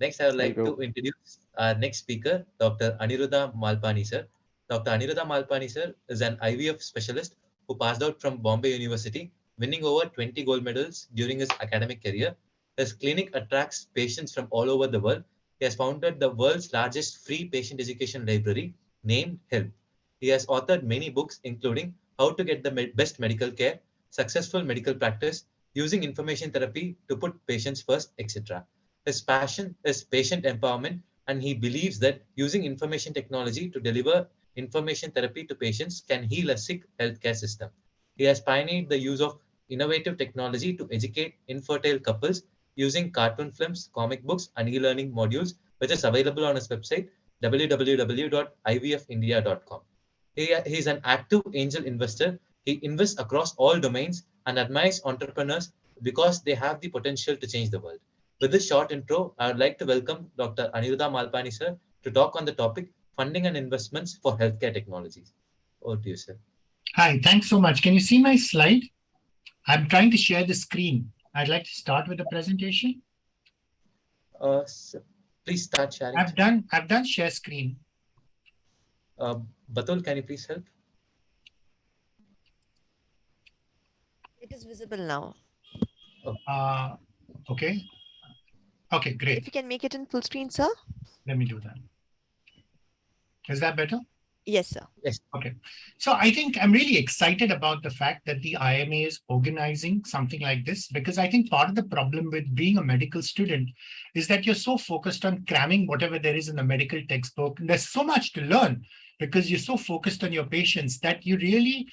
Next, I would Thank like to you. introduce our next speaker, Dr. Aniruddha Malpani, sir. Dr. Aniruddha Malpani, sir, is an IVF specialist who passed out from Bombay University, winning over 20 gold medals during his academic career. His clinic attracts patients from all over the world. He has founded the world's largest free patient education library named Help. He has authored many books, including How to Get the Best Medical Care, Successful Medical Practice, Using Information Therapy to Put Patients First, etc. His passion is patient empowerment, and he believes that using information technology to deliver information therapy to patients can heal a sick healthcare system. He has pioneered the use of innovative technology to educate infertile couples using cartoon films, comic books, and e-learning modules, which is available on his website www.ivfindia.com. He is an active angel investor. He invests across all domains and admires entrepreneurs because they have the potential to change the world. With this short intro, I would like to welcome Dr. Aniruddha Malpani, sir, to talk on the topic funding and investments for healthcare technologies. Over to you, sir. Hi, thanks so much. Can you see my slide? I'm trying to share the screen. I'd like to start with the presentation. Sir, please start sharing. I've done share screen. Batul, can you please help? It is visible now. Okay. Okay, great. If you can make it in full screen, sir. Let me do that. Is that better? Yes, sir. Yes. Okay. So I think I'm really excited about the fact that the IMA is organizing something like this, because I think part of the problem with being a medical student is that you're so focused on cramming whatever there is in the medical textbook. And there's so much to learn because you're so focused on your patients that you really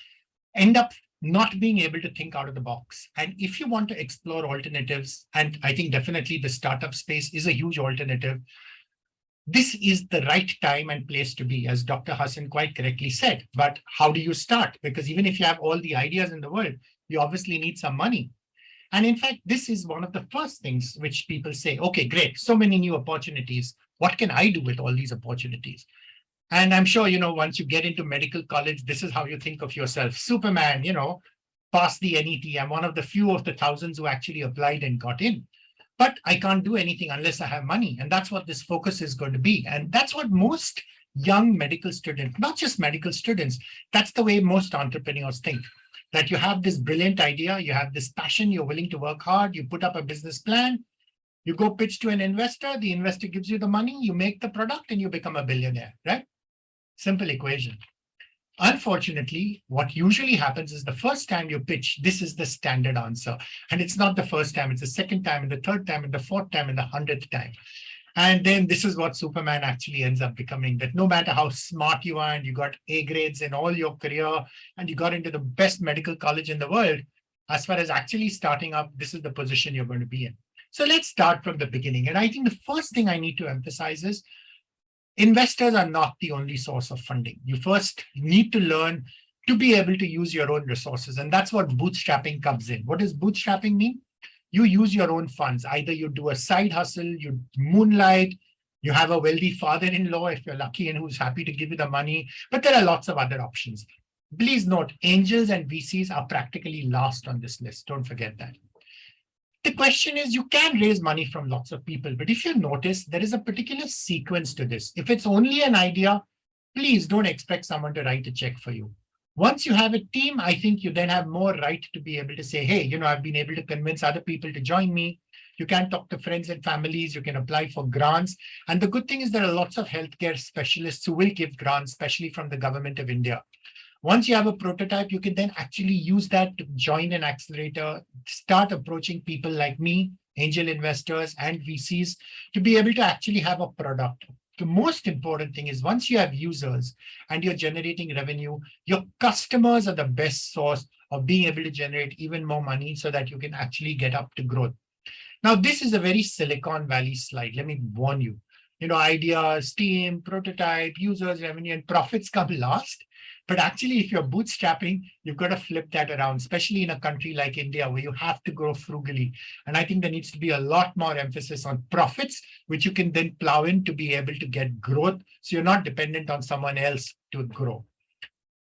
end up not being able to think out of the box. And if you want to explore alternatives, and I think definitely the startup space is a huge alternative, this is the right time and place to be, as Dr. Hassan quite correctly said. But how do you start? Because even if you have all the ideas in the world, you obviously need some money. And in fact, this is one of the first things which people say, okay, great, so many new opportunities. What can I do with all these opportunities? And I'm sure, once you get into medical college, this is how you think of yourself. Superman, passed the NET. I'm one of the few of the thousands who actually applied and got in. But I can't do anything unless I have money. And that's what this focus is going to be. And that's what most young medical students, not just medical students, that's the way most entrepreneurs think. That you have this brilliant idea, you have this passion, you're willing to work hard, you put up a business plan, you go pitch to an investor, the investor gives you the money, you make the product, and you become a billionaire, right? Simple equation. Unfortunately, what usually happens is the first time you pitch, this is the standard answer. And it's not the first time, it's the second time, and the third time, and the fourth time, and the 100th time. And then this is what Superman actually ends up becoming, that no matter how smart you are and you got A grades in all your career and you got into the best medical college in the world, as far as actually starting up, this is the position you're going to be in. So let's start from the beginning. And I think the first thing I need to emphasize is investors are not the only source of funding. You first need to learn to be able to use your own resources. And that's what bootstrapping comes in. What does bootstrapping mean? You use your own funds. Either you do a side hustle, you moonlight, you have a wealthy father-in-law if you're lucky and who's happy to give you the money. But there are lots of other options. Please note, angels and VCs are practically last on this list. Don't forget that. The question is, you can raise money from lots of people, but if you notice, there is a particular sequence to this. If it's only an idea, please don't expect someone to write a check for you. Once you have a team, I think you then have more right to be able to say, hey, I've been able to convince other people to join me. You can talk to friends and families. You can apply for grants. And the good thing is there are lots of healthcare specialists who will give grants, especially from the government of India. Once you have a prototype, you can then actually use that to join an accelerator, start approaching people like me, angel investors and VCs, to be able to actually have a product. The most important thing is once you have users and you're generating revenue, your customers are the best source of being able to generate even more money so that you can actually get up to growth. Now, this is a very Silicon Valley slide. Let me warn you. Ideas, team, prototype, users, revenue, and profits come last. But actually, if you're bootstrapping, you've got to flip that around, especially in a country like India, where you have to grow frugally. And I think there needs to be a lot more emphasis on profits, which you can then plow in to be able to get growth. So you're not dependent on someone else to grow.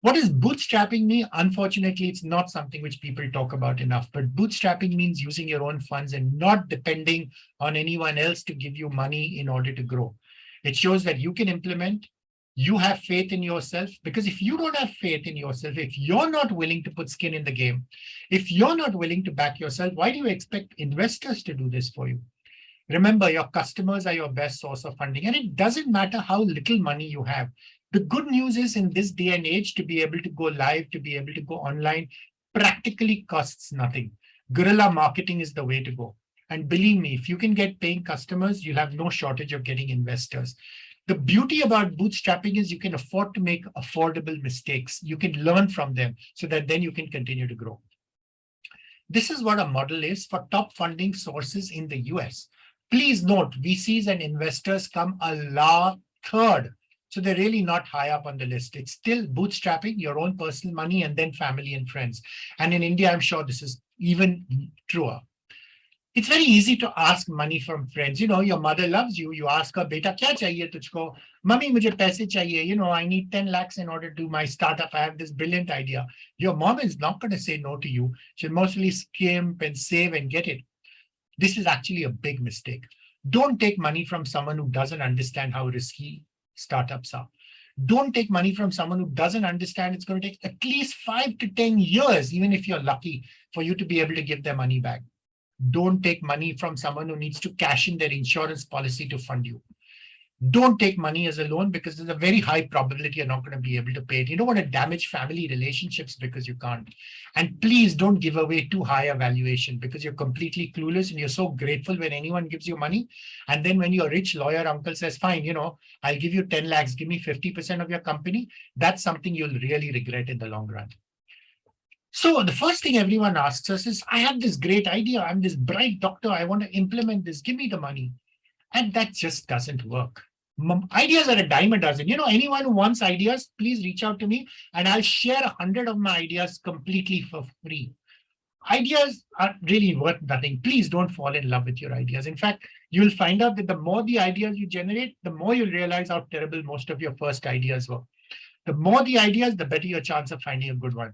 What does bootstrapping mean? Unfortunately, it's not something which people talk about enough, but bootstrapping means using your own funds and not depending on anyone else to give you money in order to grow. It shows that you can implement, you have faith in yourself, because if you don't have faith in yourself, if you're not willing to put skin in the game, if you're not willing to back yourself, why do you expect investors to do this for you? Remember, your customers are your best source of funding, and it doesn't matter how little money you have. The good news is in this day and age, to be able to go live, to be able to go online, practically costs nothing. Guerrilla marketing is the way to go. And believe me, if you can get paying customers, you'll have no shortage of getting investors. The beauty about bootstrapping is you can afford to make affordable mistakes. You can learn from them so that then you can continue to grow. This is what a model is for top funding sources in the US. Please note, VCs and investors come a la third. So they're really not high up on the list. It's still bootstrapping, your own personal money, and then family and friends. And in India, I'm sure this is even truer. It's very easy to ask money from friends. You know, your mother loves you. You ask her, beta, kya chahiye tujhko? Mummy, mujhe paise chahiye. You know, I need 10 lakhs in order to do my startup. I have this brilliant idea. Your mom is not going to say no to you. She'll mostly skimp and save and get it. This is actually a big mistake. Don't take money from someone who doesn't understand how risky startups are. Don't take money from someone who doesn't understand it's going to take at least 5 to 10 years, even if you're lucky, for you to be able to give their money back. Don't take money from someone who needs to cash in their insurance policy to fund you. Don't take money as a loan because there's a very high probability you're not going to be able to pay it. You don't want to damage family relationships because you can't. And please don't give away too high a valuation because you're completely clueless and you're so grateful when anyone gives you money. And then when your rich lawyer uncle says, fine, you know, I'll give you 10 lakhs, give me 50% of your company. That's something you'll really regret in the long run. So the first thing everyone asks us is, I have this great idea. I'm this bright doctor. I want to implement this. Give me the money. And that just doesn't work. Ideas are a dime a dozen. You know, anyone who wants ideas, please reach out to me and I'll share 100 of my ideas completely for free. Ideas are really worth nothing. Please don't fall in love with your ideas. In fact, you'll find out that the more the ideas you generate, the more you'll realize how terrible most of your first ideas were. The more the ideas, the better your chance of finding a good one.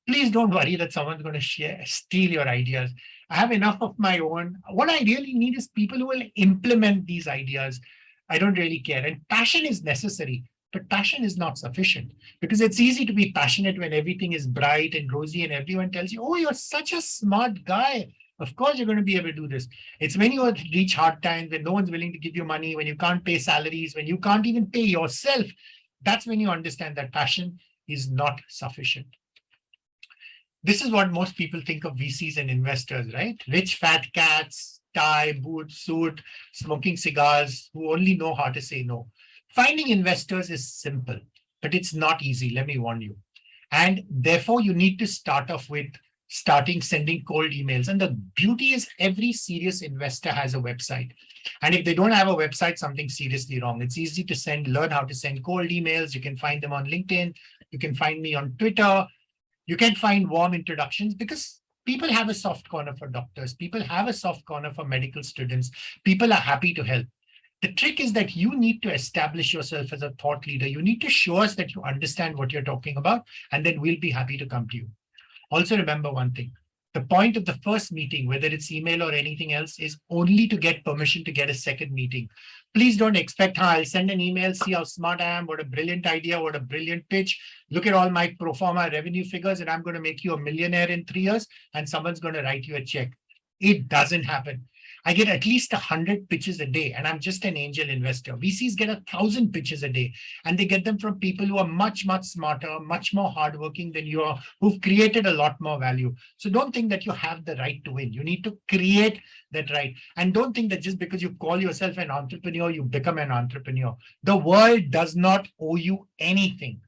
Please don't worry that someone's going to steal your ideas. I have enough of my own. What I really need is people who will implement these ideas. I don't really care. And passion is necessary, but passion is not sufficient because it's easy to be passionate when everything is bright and rosy and everyone tells you, oh, you're such a smart guy. Of course, you're going to be able to do this. It's when you reach hard times, when no one's willing to give you money, when you can't pay salaries, when you can't even pay yourself. That's when you understand that passion is not sufficient. This is what most people think of VCs and investors, right? Rich fat cats, tie, boot, suit, smoking cigars, who only know how to say no. Finding investors is simple, but it's not easy, let me warn you. And therefore, you need to start off with sending cold emails. And the beauty is every serious investor has a website. And if they don't have a website, something's seriously wrong. It's easy to learn how to send cold emails. You can find them on LinkedIn. You can find me on Twitter. You can find warm introductions because people have a soft corner for doctors. People have a soft corner for medical students. People are happy to help. The trick is that you need to establish yourself as a thought leader. You need to show us that you understand what you're talking about, and then we'll be happy to come to you. Also remember one thing. The point of the first meeting, whether it's email or anything else, is only to get permission to get a second meeting. Please don't expect, I'll send an email, see how smart I am, what a brilliant idea, what a brilliant pitch. Look at all my pro forma revenue figures, and I'm going to make you a millionaire in 3 years, and someone's going to write you a check. It doesn't happen. I get at least 100 pitches a day, and I'm just an angel investor. VCs get 1,000 pitches a day, and they get them from people who are much, much smarter, much more hardworking than you are, who've created a lot more value. So don't think that you have the right to win. You need to create that right. And don't think that just because you call yourself an entrepreneur, you become an entrepreneur. The world does not owe you anything.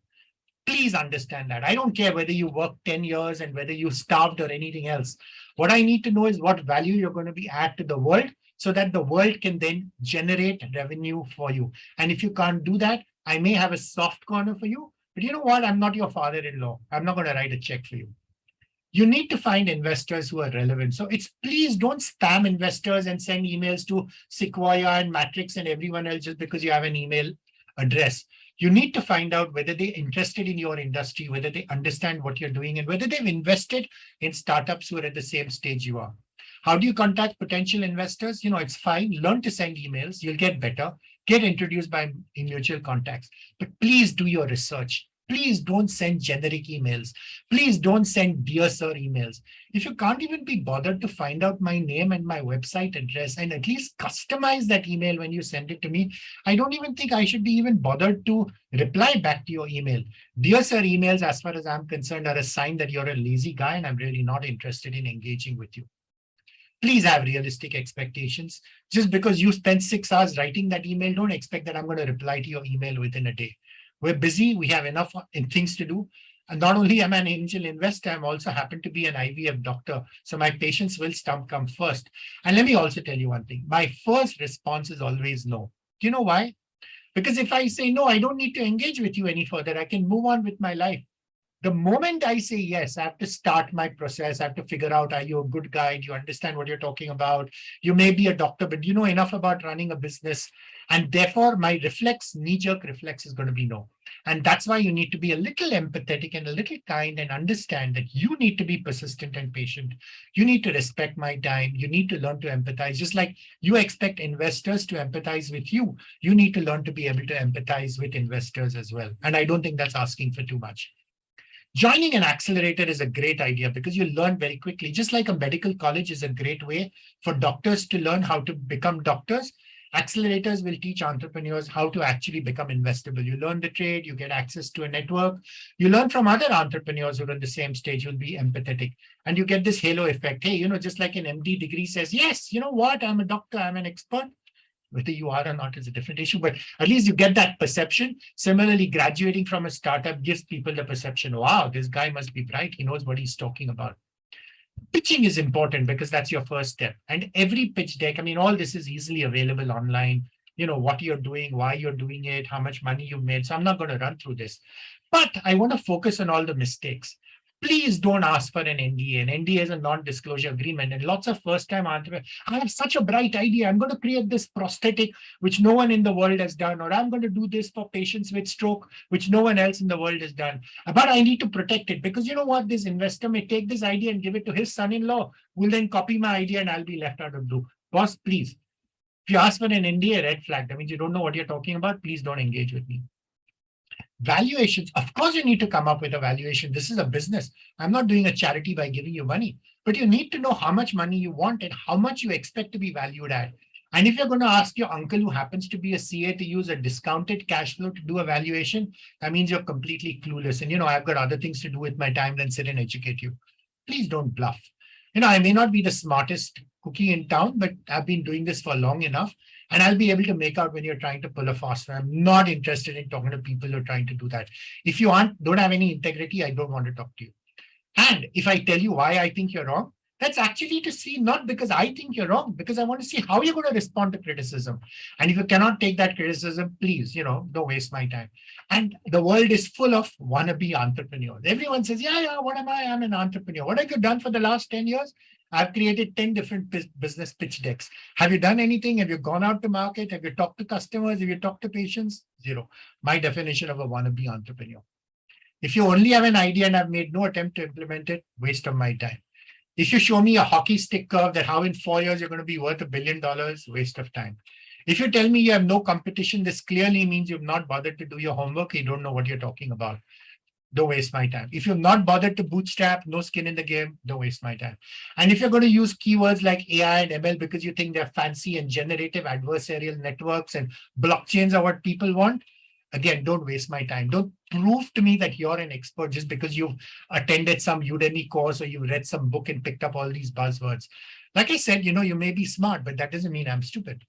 Please understand that. I don't care whether you work 10 years and whether you starved or anything else. What I need to know is what value you're going to be add to the world so that the world can then generate revenue for you. And if you can't do that, I may have a soft corner for you, but you know what? I'm not your father-in-law. I'm not going to write a check for you. You need to find investors who are relevant. So please don't spam investors and send emails to Sequoia and Matrix and everyone else just because you have an email address. You need to find out whether they're interested in your industry, whether they understand what you're doing, and whether they've invested in startups who are at the same stage you are. How do you contact potential investors? It's fine. Learn to send emails. You'll get better. Get introduced by mutual contacts. But please do your research. Please don't send generic emails. Please don't send dear sir emails. If you can't even be bothered to find out my name and my website address and at least customize that email when you send it to me, I don't even think I should be even bothered to reply back to your email. Dear sir emails, as far as I'm concerned, are a sign that you're a lazy guy and I'm really not interested in engaging with you. Please have realistic expectations. Just because you spent 6 hours writing that email, don't expect that I'm going to reply to your email within a day. We're busy. We have enough things to do. And not only am I an angel investor, I'm also happen to be an IVF doctor. So my patients will come first. And let me also tell you one thing. My first response is always no. Do you know why? Because if I say no, I don't need to engage with you any further. I can move on with my life. The moment I say yes, I have to start my process. I have to figure out, are you a good guy? Do you understand what you're talking about? You may be a doctor, but you know enough about running a business. And therefore, my knee-jerk reflex is going to be no. And that's why you need to be a little empathetic and a little kind and understand that you need to be persistent and patient. You need to respect my time. You need to learn to empathize. Just like you expect investors to empathize with you, you need to learn to be able to empathize with investors as well. And I don't think that's asking for too much. Joining an accelerator is a great idea because you learn very quickly. Just like a medical college is a great way for doctors to learn how to become doctors, accelerators will teach entrepreneurs how to actually become investable. You learn the trade, you get access to a network, you learn from other entrepreneurs who are on the same stage, you'll be empathetic. And you get this halo effect. Hey, just like an MD degree says, yes, you know what, I'm a doctor, I'm an expert. Whether you are or not is a different issue, but at least you get that perception. Similarly, graduating from a startup gives people the perception, wow, this guy must be bright. He knows what he's talking about. Pitching is important because that's your first step. And every pitch deck, all this is easily available online. What you're doing, why you're doing it, how much money you made. So I'm not going to run through this. But I want to focus on all the mistakes. Please don't ask for an NDA. An NDA is a non-disclosure agreement. And lots of first-time entrepreneurs, I have such a bright idea. I'm going to create this prosthetic, which no one in the world has done. Or I'm going to do this for patients with stroke, which no one else in the world has done. But I need to protect it because you know what? This investor may take this idea and give it to his son-in-law, who will then copy my idea and I'll be left out of the loop. Boss, please. If you ask for an NDA, red flag. That means you don't know what you're talking about. Please don't engage with me. Valuations, of course, you need to come up with a valuation. This is a business. I'm not doing a charity by giving you money, but you need to know how much money you want and how much you expect to be valued at. And if you're going to ask your uncle who happens to be a CA to use a discounted cash flow to do a valuation, that means you're completely clueless. And, I've got other things to do with my time than sit and educate you. Please don't bluff. I may not be the smartest cookie in town, but I've been doing this for long enough. And I'll be able to make out when you're trying to pull a fast one. I'm not interested in talking to people who are trying to do that. If you don't have any integrity, I don't want to talk to you. And if I tell you why I think you're wrong, that's actually to see, not because I think you're wrong, because I want to see how you're going to respond to criticism. And if you cannot take that criticism, please, don't waste my time. And the world is full of wannabe entrepreneurs. Everyone says, yeah, what am I? I'm an entrepreneur. What have you done for the last 10 years? I've created 10 different business pitch decks. Have you done anything? Have you gone out to market? Have you talked to customers? Have you talked to patients? Zero. My definition of a wannabe entrepreneur. If you only have an idea and have made no attempt to implement it, waste of my time. If you show me a hockey stick curve that how in 4 years you're going to be worth $1 billion, waste of time. If you tell me you have no competition, this clearly means you've not bothered to do your homework. You don't know what you're talking about. Don't waste my time. If you've not bothered to bootstrap, no skin in the game, don't waste my time. And if you're going to use keywords like AI and ML because you think they're fancy and generative adversarial networks and blockchains are what people want, again, don't waste my time. Don't prove to me that you're an expert just because you've attended some Udemy course or you read some book and picked up all these buzzwords. Like I said, you may be smart, but that doesn't mean I'm stupid.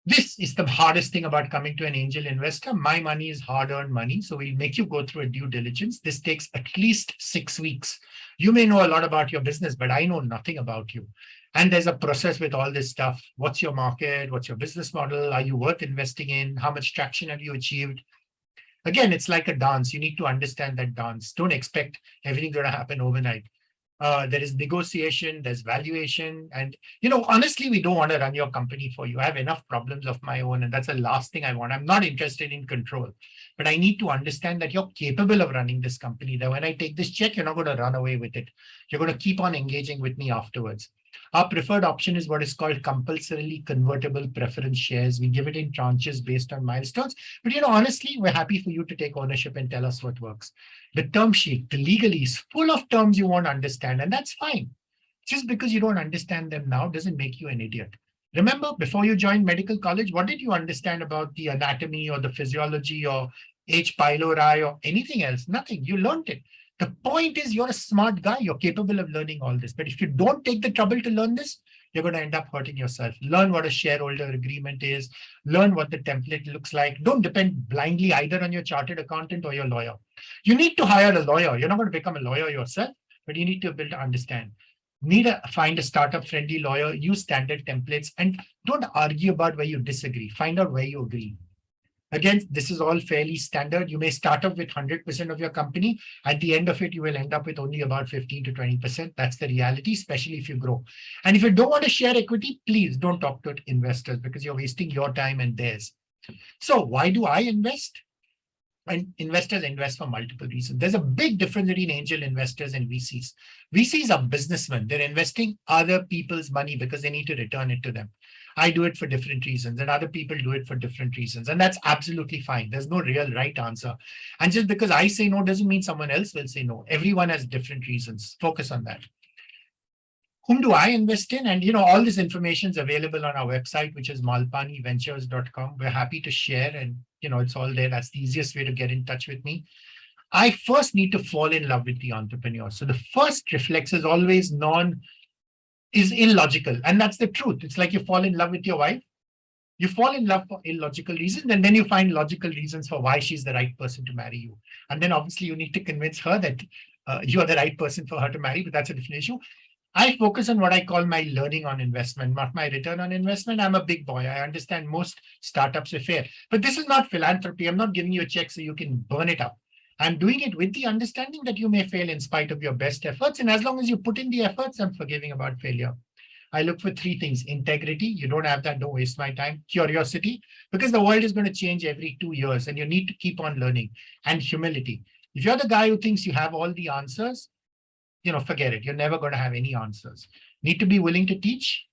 This is the hardest thing about coming to an angel investor. My money is hard-earned money, so we'll make you go through a due diligence. This takes at least 6 weeks. You may know a lot about your business, but I know nothing about you. And there's a process with all this stuff. What's your market? What's your business model? Are you worth investing in? How much traction have you achieved? Again, it's like a dance. You need to understand that dance. Don't expect everything going to happen overnight. There is negotiation, there's valuation. And, honestly, we don't want to run your company for you. I have enough problems of my own, and that's the last thing I want. I'm not interested in control, but I need to understand that you're capable of running this company, that when I take this check, you're not going to run away with it. You're going to keep on engaging with me afterwards. Our preferred option is what is called compulsorily convertible preference shares. We give it in tranches based on milestones. But, honestly, we're happy for you to take ownership and tell us what works. The term sheet, the legalese, full of terms you won't understand, and that's fine. Just because you don't understand them now doesn't make you an idiot. Remember, before you joined medical college, what did you understand about the anatomy or the physiology or H. pylori or anything else? Nothing. You learned it. The point is you're a smart guy. You're capable of learning all this. But if you don't take the trouble to learn this, you're going to end up hurting yourself. Learn what a shareholder agreement is. Learn what the template looks like. Don't depend blindly either on your chartered accountant or your lawyer. You need to hire a lawyer. You're not going to become a lawyer yourself, but you need to be able to understand. Find a startup-friendly lawyer, use standard templates, and don't argue about where you disagree. Find out where you agree. Again, this is all fairly standard. You may start up with 100% of your company. At the end of it, you will end up with only about 15 to 20%. That's the reality, especially if you grow. And if you don't want to share equity, please don't talk to investors because you're wasting your time and theirs. So why do I invest? And investors invest for multiple reasons. There's a big difference between angel investors and VCs. VCs are businessmen. They're investing other people's money because they need to return it to them. I do it for different reasons, and other people do it for different reasons. And that's absolutely fine. There's no real right answer. And just because I say no doesn't mean someone else will say no. Everyone has different reasons. Focus on that. Whom do I invest in? And all this information is available on our website, which is malpaniventures.com. We're happy to share, and it's all there. That's the easiest way to get in touch with me. I first need to fall in love with the entrepreneur. So the first reflex is always is illogical. And that's the truth. It's like you fall in love with your wife. You fall in love for illogical reasons, and then you find logical reasons for why she's the right person to marry you. And then obviously you need to convince her that you are the right person for her to marry, but that's a different issue. I focus on what I call my learning on investment, not my return on investment. I'm a big boy. I understand most startups are fair, but this is not philanthropy. I'm not giving you a check so you can burn it up. I'm doing it with the understanding that you may fail in spite of your best efforts. And as long as you put in the efforts, I'm forgiving about failure. I look for three things: integrity. You don't have that, don't waste my time. Curiosity, because the world is going to change every 2 years and you need to keep on learning. And humility. If you're the guy who thinks you have all the answers, forget it. You're never going to have any answers. Need to be willing to teach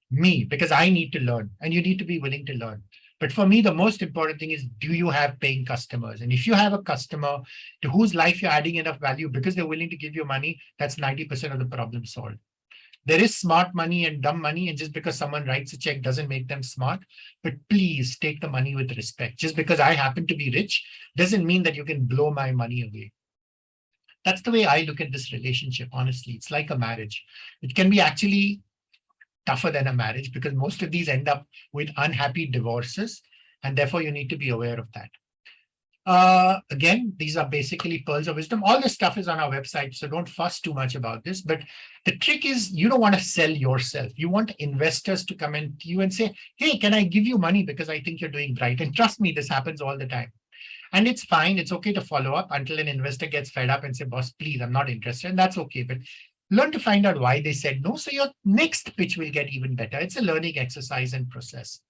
me because I need to learn, and you need to be willing to learn. But for me, the most important thing is, do you have paying customers? And if you have a customer to whose life you're adding enough value because they're willing to give you money, that's 90% of the problem solved. There is smart money and dumb money, and just because someone writes a check doesn't make them smart. But please take the money with respect. Just because I happen to be rich doesn't mean that you can blow my money away. That's the way I look at this relationship, honestly. It's like a marriage. It can be actually tougher than a marriage because most of these end up with unhappy divorces, and therefore you need to be aware of that. Again, these are basically pearls of wisdom. All this stuff is on our website, so don't fuss too much about this. But the trick is you don't want to sell yourself. You want investors to come in to you and say, hey, can I give you money because I think you're doing right? And trust me, this happens all the time. And it's fine. It's okay to follow up until an investor gets fed up and say, boss, please, I'm not interested. And that's okay. But learn to find out why they said no, so your next pitch will get even better. It's a learning exercise and process.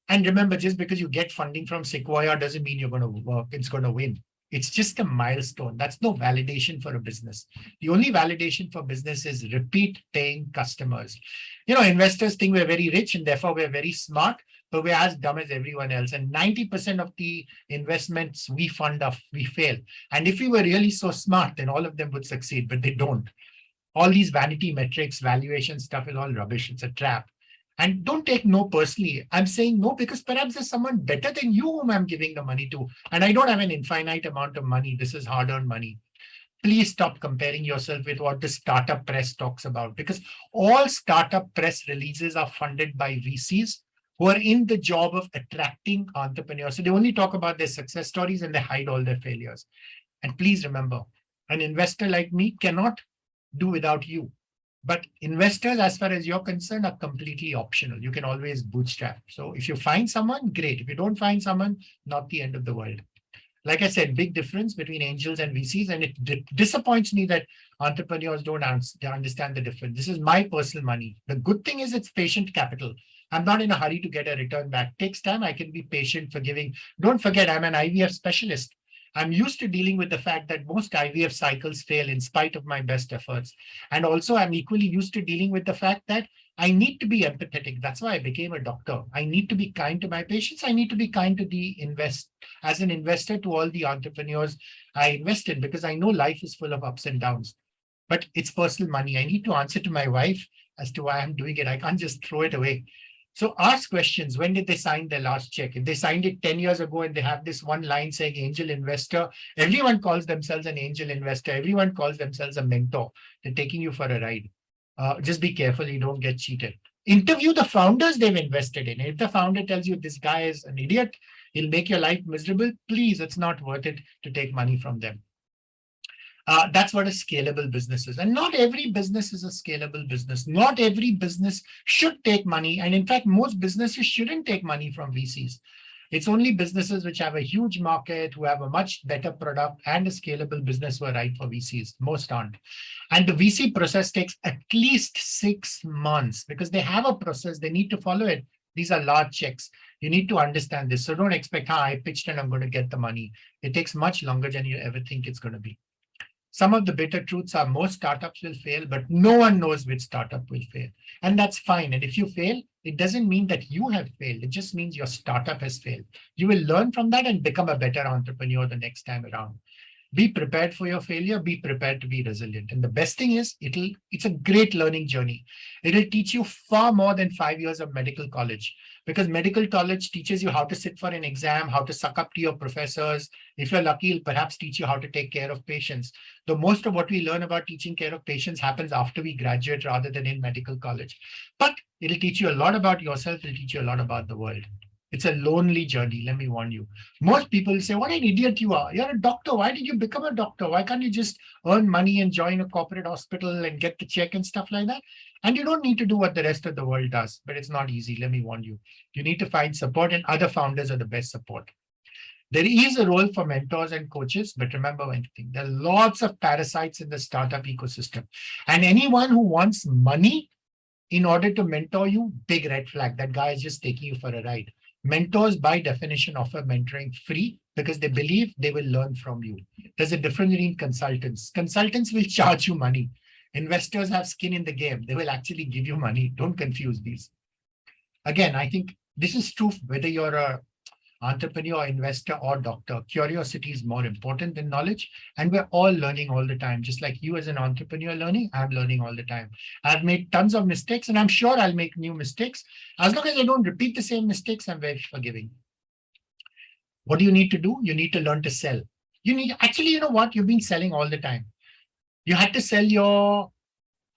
And remember, just because you get funding from Sequoia doesn't mean you're going to work. It's going to win. It's just a milestone. That's no validation for a business. The only validation for business is repeat paying customers. Investors think we're very rich and therefore we're very smart, but we're as dumb as everyone else. And 90% of the investments we fund, we fail. And if we were really so smart, then all of them would succeed, but they don't. All these vanity metrics, valuation stuff is all rubbish. It's a trap. And don't take no personally. I'm saying no because perhaps there's someone better than you whom I'm giving the money to. And I don't have an infinite amount of money. This is hard-earned money. Please stop comparing yourself with what the startup press talks about, because all startup press releases are funded by VCs who are in the job of attracting entrepreneurs. So they only talk about their success stories and they hide all their failures. And please remember, an investor like me cannot do without you. But investors, as far as you're concerned, are completely optional. You can always bootstrap. So if you find someone, great. If you don't find someone, not the end of the world. Like I said, big difference between angels and VCs, and it disappoints me that entrepreneurs don't understand the difference. This is my personal money. The good thing is it's patient capital. I'm not in a hurry to get a return back. Takes time. I can be patient, forgiving. Don't forget, I'm an IVF specialist. I'm used to dealing with the fact that most IVF cycles fail in spite of my best efforts. And also, I'm equally used to dealing with the fact that I need to be empathetic. That's why I became a doctor. I need to be kind to my patients. I need to be kind to as an investor to all the entrepreneurs I invest in, because I know life is full of ups and downs. But it's personal money. I need to answer to my wife as to why I'm doing it. I can't just throw it away. So ask questions. When did they sign their last check? If they signed it 10 years ago and they have this one line saying angel investor, everyone calls themselves an angel investor. Everyone calls themselves a mentor. They're taking you for a ride. Just be careful you don't get cheated. Interview the founders they've invested in. If the founder tells you this guy is an idiot, he'll make your life miserable, please, it's not worth it to take money from them. That's what a scalable business is. And not every business is a scalable business. Not every business should take money. And in fact, most businesses shouldn't take money from VCs. It's only businesses which have a huge market, who have a much better product and a scalable business who are right for VCs. Most aren't. And the VC process takes at least 6 months because they have a process. They need to follow it. These are large checks. You need to understand this. So don't expect, I pitched and I'm going to get the money. It takes much longer than you ever think it's going to be. Some of the bitter truths are most startups will fail, but no one knows which startup will fail. And that's fine. And if you fail, it doesn't mean that you have failed. It just means your startup has failed. You will learn from that and become a better entrepreneur the next time around. Be prepared for your failure. Be prepared to be resilient. And the best thing is, it's a great learning journey. It'll teach you far more than 5 years of medical college, because medical college teaches you how to sit for an exam, how to suck up to your professors. If you're lucky, it'll perhaps teach you how to take care of patients. The most of what we learn about taking care of patients happens after we graduate rather than in medical college. But it'll teach you a lot about yourself. It'll teach you a lot about the world. It's a lonely journey, let me warn you. Most people say, what an idiot you are. You're a doctor. Why did you become a doctor? Why can't you just earn money and join a corporate hospital and get the check and stuff like that? And you don't need to do what the rest of the world does, but it's not easy, let me warn you. You need to find support, and other founders are the best support. There is a role for mentors and coaches, but remember one thing, there are lots of parasites in the startup ecosystem. And anyone who wants money in order to mentor you, big red flag. That guy is just taking you for a ride. Mentors, by definition, offer mentoring free because they believe they will learn from you. There's a difference between consultants. Consultants will charge you money. Investors have skin in the game. They will actually give you money. Don't confuse these. Again, I think this is true whether you're an entrepreneur, investor, or doctor. Curiosity is more important than knowledge. And we're all learning all the time. Just like you as an entrepreneur learning, I'm learning all the time. I've made tons of mistakes, and I'm sure I'll make new mistakes. As long as I don't repeat the same mistakes, I'm very forgiving. What do you need to do? You need to learn to sell. Actually, you know what? You've been selling all the time. You had to sell your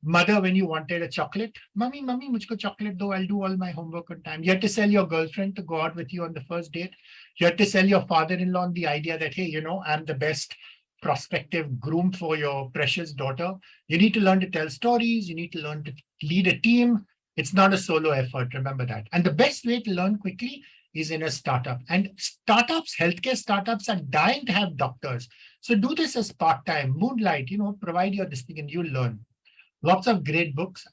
mother when you wanted a chocolate. Mummy, mujhko chocolate do, I'll do all my homework on time. You had to sell your girlfriend to go out with you on the first date. You had to sell your father-in-law on the idea that, hey, I'm the best prospective groom for your precious daughter. You need to learn to tell stories. You need to learn to lead a team. It's not a solo effort, remember that. And the best way to learn quickly is in a startup. And startups, healthcare startups are dying to have doctors. So do this as part-time, moonlight, provide your this thing and you'll learn. Lots of great books.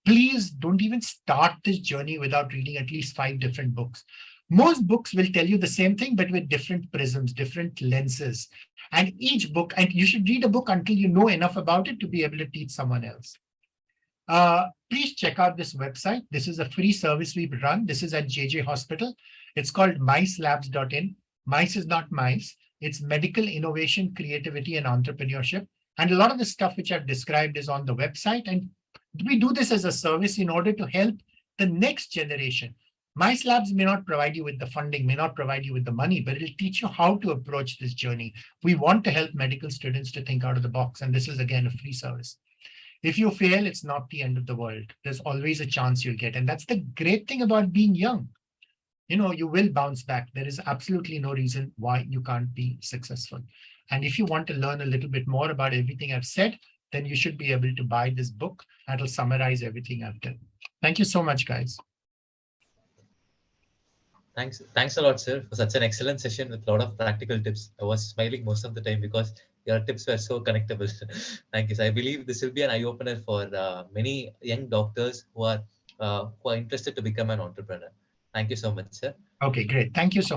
Please don't even start this journey without reading at least 5 different books. Most books will tell you the same thing, but with different prisms, different lenses. And each book, and you should read a book until you know enough about it to be able to teach someone else. Please check out this website. This is a free service we run. This is at JJ Hospital. It's called micelabs.in. Mice is not mice. It's medical innovation, creativity, and entrepreneurship. And a lot of the stuff which I've described is on the website. And we do this as a service in order to help the next generation. Mice Labs may not provide you with the funding, may not provide you with the money, but it'll teach you how to approach this journey. We want to help medical students to think out of the box. And this is, again, a free service. If you fail, it's not the end of the world. There's always a chance you'll get. And that's the great thing about being young. You will bounce back. There is absolutely no reason why you can't be successful. And if you want to learn a little bit more about everything I've said, then you should be able to buy this book. That'll summarize everything I've done. Thank you so much, guys. Thanks a lot, sir, for such an excellent session with a lot of practical tips. I was smiling most of the time because your tips were so connectable. Thank you, sir. I believe this will be an eye opener for many young doctors who are interested to become an entrepreneur. Thank you so much, sir. Okay, great. Thank you so much.